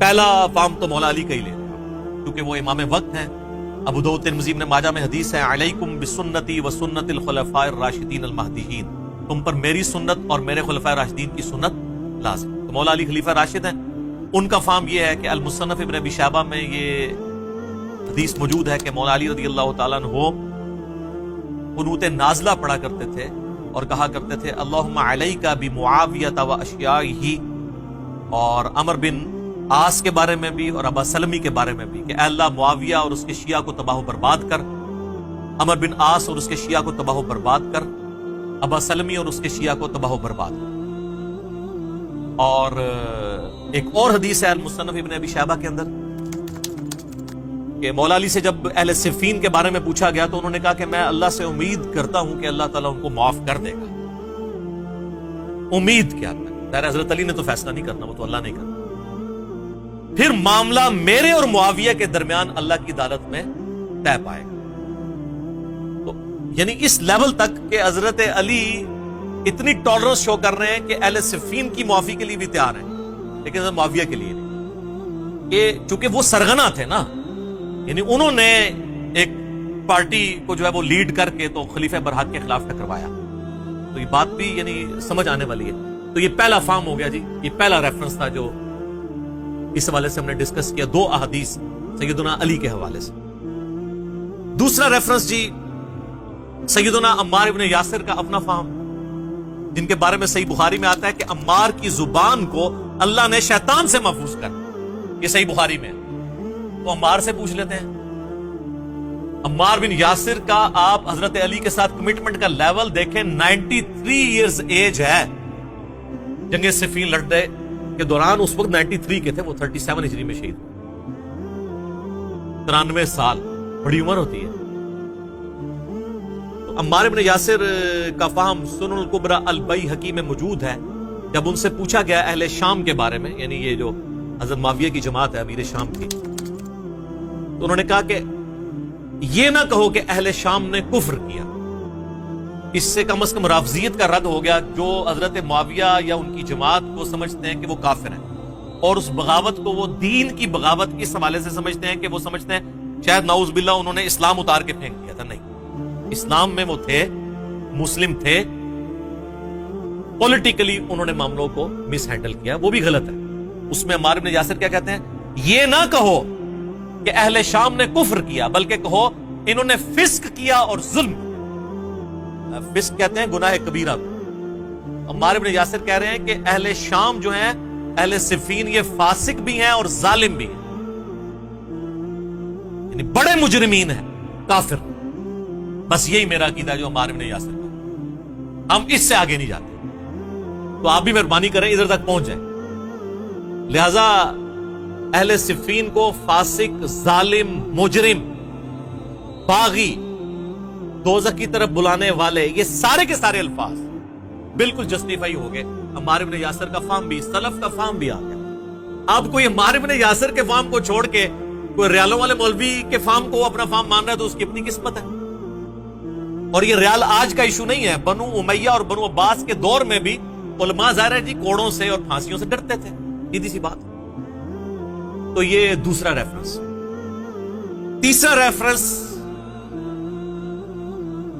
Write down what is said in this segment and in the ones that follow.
پہلا فام تو مولا علی کا ہی لے رہے ہیں کیونکہ وہ امام وقت ہیں. ابو داؤد ترمذی ابن ماجہ میں حدیث ہے علیکم بسنتی و سنت الخلفاء الراشدین المہدیین، تم پر میری سنت اور میرے خلفاء راشدین کی سنت لازم. تو مولا علی خلیفہ راشد ہیں. ان کا فام یہ ہے کہ المصنف ابن ابی شیبہ میں یہ حدیث موجود ہے کہ مولا علی رضی اللہ تعالیٰ عنہ قنوت نازلہ پڑھا کرتے تھے اور کہا کرتے تھے اللہم علیک بمعاویہ و اشیائہ، اور عمر بن عاص کے بارے میں بھی اور ابا سلمی کے بارے میں بھی کہ اے اللہ معاویہ اور اس کے شیعہ کو تباہ و برباد کر، عمر بن عاص اور اس کے شیعہ کو تباہ و برباد کر، ابا سلمی اور اس کے شیعہ کو تباہ و برباد کر. اور ایک اور حدیث ہے المصنف ابن ابی شیبہ کے اندر کہ مولا علی سے جب اہل صفین کے بارے میں پوچھا گیا تو انہوں نے کہا کہ میں اللہ سے امید کرتا ہوں کہ اللہ تعالیٰ ان کو معاف کر دے گا. امید کیا ہے؟ حضرت علی نے تو فیصلہ نہیں کرنا، وہ تو اللہ نہیں کرنا. پھر معاملہ میرے اور معاویہ کے درمیان اللہ کی عدالت میں طے پائے گا. تو یعنی اس لیول تک کہ حضرت علی اتنی ٹالرنس شو کر رہے ہیں کہ اہل صفین کی معافی کے لیے بھی تیار ہیں لیکن حضرت معاویہ کے لیے نہیں، کہ چونکہ وہ سرغنہ تھے نا، یعنی انہوں نے ایک پارٹی کو جو ہے وہ لیڈ کر کے تو خلیفہ برحق کے خلاف ٹکروایا. تو یہ بات بھی یعنی سمجھ آنے والی ہے. تو یہ پہلا فارم ہو گیا جی، یہ پہلا ریفرنس تھا جو اس حوالے سے ہم نے ڈسکس کیا، دو احادیث سیدنا علی کے حوالے سے. دوسرا ریفرنس جی سیدنا عمار ابن یاسر کا اپنا فہم، جن کے بارے میں صحیح بخاری میں آتا ہے کہ عمار کی زبان کو اللہ نے شیطان سے محفوظ کر، یہ صحیح بخاری میں. تو عمار سے پوچھ لیتے ہیں. عمار بن یاسر کا آپ حضرت علی کے ساتھ کمٹمنٹ کا لیول دیکھیں، 93 ایئرز ایج ہے. جنگ صفین لڑنے کے دوران اس وقت 93 کے تھے، وہ 37 ہجری میں شہید ہوئے. 93 سال بڑی عمر ہوتی ہے. تو عمار بن یاسر کا فہم سنن الکبری البیہقی میں موجود ہے. جب ان سے پوچھا گیا اہل شام کے بارے میں، یعنی یہ جو حضرت معاویہ کی جماعت ہے امیر شام کی، تو انہوں نے کہا کہ یہ نہ کہو کہ اہل شام نے کفر کیا، اس سے کم از کم رافضیت کا رد ہو گیا جو حضرت معاویہ یا ان کی جماعت کو سمجھتے ہیں کہ وہ کافر ہیں، اور اس بغاوت کو وہ دین کی بغاوت اس حوالے سے سمجھتے ہیں کہ وہ سمجھتے ہیں شاید نعوذ باللہ انہوں نے اسلام اتار کے پھینک دیا تھا. نہیں، اسلام میں وہ تھے، مسلم تھے، پولیٹیکلی انہوں نے معاملوں کو مس ہینڈل کیا، وہ بھی غلط ہے. اس میں عمار بن یاسر کیا کہتے ہیں، یہ نہ کہو کہ اہل شام نے کفر کیا، بلکہ کہو انہوں نے فسق کیا اور ظلم کیا. فسق کہتے ہیں گناہ کبیرہ کو. عمار بن یاسر کہہ رہے ہیں کہ اہل شام جو ہیں، اہل صفین، یہ فاسق بھی ہیں اور ظالم بھی ہیں، یعنی بڑے مجرمین ہیں، کافر. بس یہی میرا عقیدہ ہے جو عمار بن یاسر کا. ہم اس سے آگے نہیں جاتے. تو آپ بھی مہربانی کریں ادھر تک پہنچ جائیں. لہذا اہل صفین کو فاسق، ظالم، مجرم، باغی، دوزخ کی طرف بلانے والے، یہ سارے کے سارے الفاظ بالکل جسٹیفائی ہو گئے. عمار بن یاسر کا فام بھی، سلف کا فام بھی آ گیا. آپ کوئی عمار بن یاسر کے فام کو چھوڑ کے کوئی ریالوں والے مولوی کے فام کو اپنا فام مان رہا ہے تو اس کی اپنی قسمت ہے. اور یہ ریال آج کا ایشو نہیں ہے. بنو امیہ اور بنو عباس کے دور میں بھی علماء ظاہر ہے جی کوڑوں سے اور پھانسیوں سے ڈرتے تھے، سیدھی سی بات. تو یہ دوسرا ریفرنس. تیسرا ریفرنس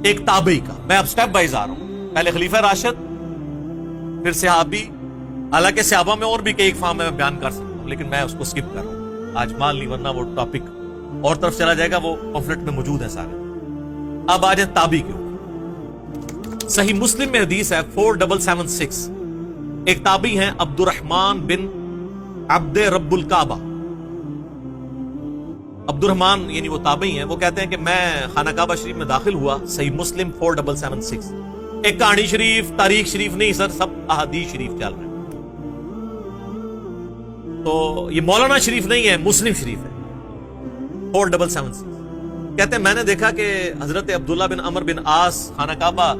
ایک تابعی کا. میں اب سٹیپ وائز آ رہا ہوں. پہلے خلیفہ راشد، پھر صحابی. حالانکہ صحابہ میں اور بھی کئی فارم میں بیان کر سکتا ہوں لیکن میں اس کو سکپ کر رہا ہوں. آج مال نہیں، ورنہ وہ ٹاپک اور طرف چلا جائے گا. وہ پمفلٹ میں موجود ہیں سارے. اب آ جائیں تابعی کے اوپر. صحیح مسلم میں حدیث ہے 4776. ایک تابعی ہیں عبد الرحمن بن عبد رب الکعبہ. عبد الرحمن یعنی وہ تابعی ہیں. وہ کہتے ہیں کہ میں خانہ کعبہ شریف میں داخل ہوا. صحیح مسلم 4776. ایک کہانی شریف، تاریخ شریف نہیں سر، سب احادیث شریف چل رہے ہیں. تو یہ مولانا شریف نہیں ہے، مسلم شریف ہے 4776. کہتے ہیں میں نے دیکھا کہ حضرت عبداللہ بن عمر بن عاص خانہ کعبہ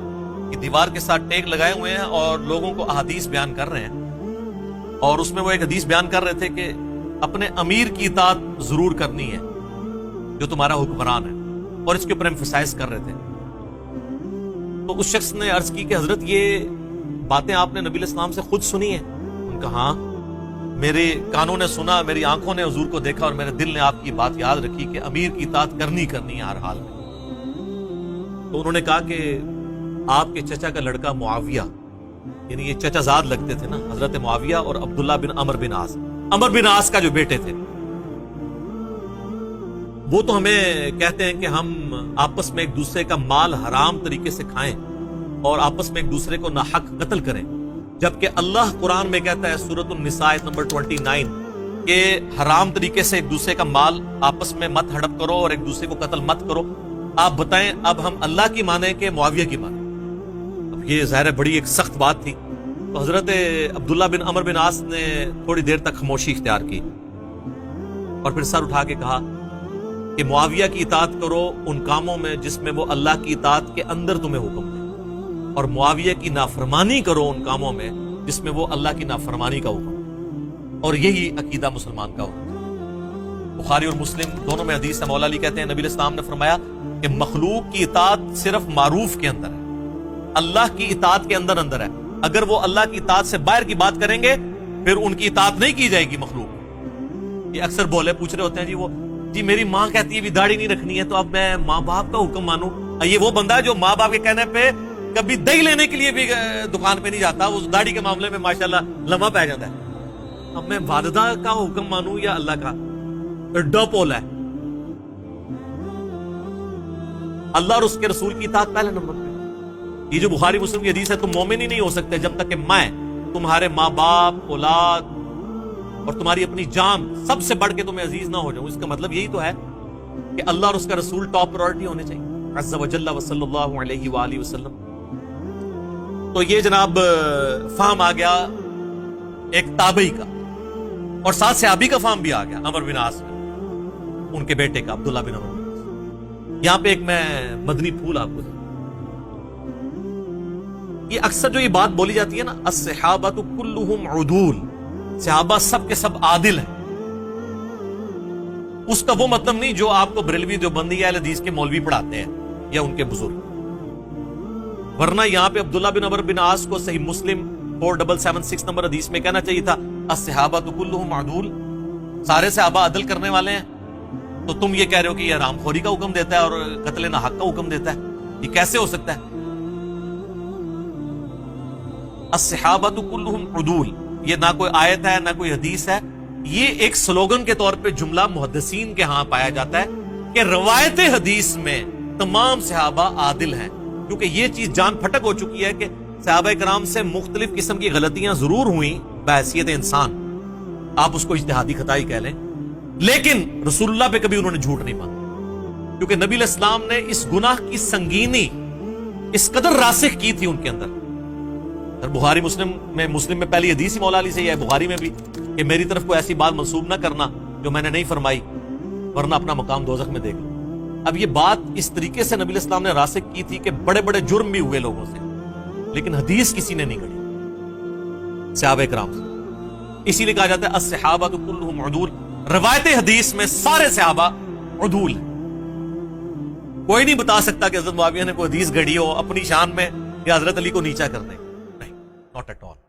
کی دیوار کے ساتھ ٹیک لگائے ہوئے ہیں اور لوگوں کو احادیث بیان کر رہے ہیں. اور اس میں وہ ایک حدیث بیان کر رہے تھے کہ اپنے امیر کی اطاعت ضرور کرنی ہے جو تمہارا حکمران ہے، اور اس کے اوپر ایمفسائز کر رہے تھے. تو اس شخص نے عرض کی کہ حضرت یہ باتیں آپ نے نبی علیہ السلام سے خود سنی ہیں؟ ان کا ہاں. میرے کانوں نے سنا، میری آنکھوں نے حضور کو دیکھا اور میرے دل نے آپ کی بات یاد رکھی کہ امیر کی اطاعت کرنی ہے ہر حال میں۔ تو انہوں نے کہا کہ آپ کے چچا کا لڑکا معاویہ، یعنی یہ چچا زاد لگتے تھے نا، حضرت معاویہ اور عبداللہ بن عمر بن عاص، عمر بن عاص کا جو بیٹے تھے، وہ تو ہمیں کہتے ہیں کہ ہم آپس میں ایک دوسرے کا مال حرام طریقے سے کھائیں اور آپس میں ایک دوسرے کو ناحق قتل کریں، جبکہ اللہ قرآن میں کہتا ہے سورۃ النساء نمبر 29 کہ حرام طریقے سے ایک دوسرے کا مال آپس میں مت ہڑپ کرو اور ایک دوسرے کو قتل مت کرو۔ آپ بتائیں اب ہم اللہ کی مانیں کہ معاویہ کی مانیں؟ اب یہ ظاہر ہے بڑی ایک سخت بات تھی، تو حضرت عبداللہ بن عمر بن عاص نے تھوڑی دیر تک خاموشی اختیار کی اور پھر سر اٹھا کے کہا کہ معاویہ کی اطاعت کرو ان کاموں میں جس میں وہ اللہ کی اطاعت کے اندر تمہیں حکم دے، اور معاویہ کی نافرمانی کرو ان کاموں میں جس میں وہ اللہ کی نافرمانی کا حکم دے، اور یہی عقیدہ مسلمان کا ہوتا ہے۔ بخاری اور مسلم دونوں میں حدیث ہے، مولا علی کہتے ہیں نبی علیہ السلام نے فرمایا کہ مخلوق کی اطاعت صرف معروف کے اندر ہے، اللہ کی اطاعت کے اندر ہے۔ اگر وہ اللہ کی اطاعت سے باہر کی بات کریں گے پھر ان کی اطاعت نہیں کی جائے گی مخلوق۔ یہ اکثر بولے پوچھ رہے ہوتے ہیں جی میری ماں کہتی ہے بھی داڑھی نہیں رکھنی ہے تو اب میں ماں باپ کا حکم مانوں۔ یہ وہ بندہ ہے جو ماں باپ کے کہنے پہ کبھی دہی لینے کے لیے بھی دکان پہ نہیں جاتا، وہ داڑھی کے معاملے میں ماشاءاللہ لمحہ پہ جاتا ہے۔ اب میں والدہ کا حکم مانوں یا اللہ کا؟ ایڈا پول ہے۔ اللہ اور اس کے رسول کی اطاعت پہلے نمبر پہ۔ یہ جو بخاری مسلم کی حدیث ہے تم مومن ہی نہیں ہو سکتے جب تک کہ میں تمہارے ماں باپ، اولاد اور تمہاری اپنی جان سب سے بڑھ کے تمہیں عزیز نہ ہو جاؤں۔ اس کا مطلب یہی تو ہے کہ اللہ اور اس کا رسول ٹاپ پرائورٹی ہونے چاہیے، عز و جل و صلی اللہ علیہ وآلہ وسلم۔ تو یہ جناب فہم آ گیا ایک تابعی کا، اور ساتھ صحابی کا فہم بھی آ گیا، عمر بن عاص کا، ان کے بیٹے کا عبداللہ بن عمر بن عاص۔ یہاں پہ ایک میں مدنی پھول آپ کو دوں۔ یہ اکثر جو یہ بات بولی جاتی ہے نا، الصحابۃ کلھم عدول، صحابہ سب کے سب عادل ہیں، اس کا وہ مطلب نہیں جو آپ کو بریلوی دیوبندی یا اہل حدیث کے مولوی پڑھاتے ہیں یا ان کے بزرگ، ورنہ یہاں پہ عبداللہ بن عمر بن عاص کو صحیح مسلم 4776 نمبر حدیث میں کہنا چاہیے تھا الصحابۃ کلھم عدول، سارے صحابہ عدل کرنے والے ہیں۔ تو تم یہ کہہ رہے ہو کہ یہ حرام خوری کا حکم دیتا ہے اور قتل ناحق کا حکم دیتا ہے، یہ کیسے ہو سکتا ہے؟ الصحابۃ کلھم عدول، یہ نہ کوئی آیت ہے نہ کوئی حدیث ہے، یہ ایک سلوگن کے طور پہ جملہ محدثین کے ہاں پایا جاتا ہے کہ روایت حدیث میں تمام صحابہ عادل ہیں، کیونکہ یہ چیز جان پھٹک ہو چکی ہے کہ صحابہ کرام سے مختلف قسم کی غلطیاں ضرور ہوئیں بحیثیت انسان، آپ اس کو اجتہادی خطا ہی کہہ لیں، لیکن رسول اللہ پہ کبھی انہوں نے جھوٹ نہیں باندھا، کیونکہ نبی علیہ السلام نے اس گناہ کی سنگینی اس قدر راسخ کی تھی ان کے اندر۔ بخاری مسلم میں پہلی حدیث ہی مولا علی سے یہ ہے، بخاری میں بھی، کہ میری طرف کوئی ایسی بات منسوب نہ کرنا جو میں نے نہیں فرمائی ورنہ اپنا مقام دوزخ میں دیکھ لو۔ اب یہ بات اس طریقے سے نبی علیہ السلام نے راسخ کی تھی کہ بڑے بڑے جرم بھی ہوئے لوگوں سے، لیکن حدیث کسی نے نہیں گھڑی صحابہ کرام سے۔ اسی لیے کہا جاتا ہے الصحابۃ کلھم عدول، روایت حدیث میں سارے صحابہ عدول ہیں۔ کوئی نہیں بتا سکتا کہ حضرت معاویہ نے کوئی حدیث گھڑی ہو اپنی شان میں یا حضرت علی کو نیچا کرنے، نہیں، not at all۔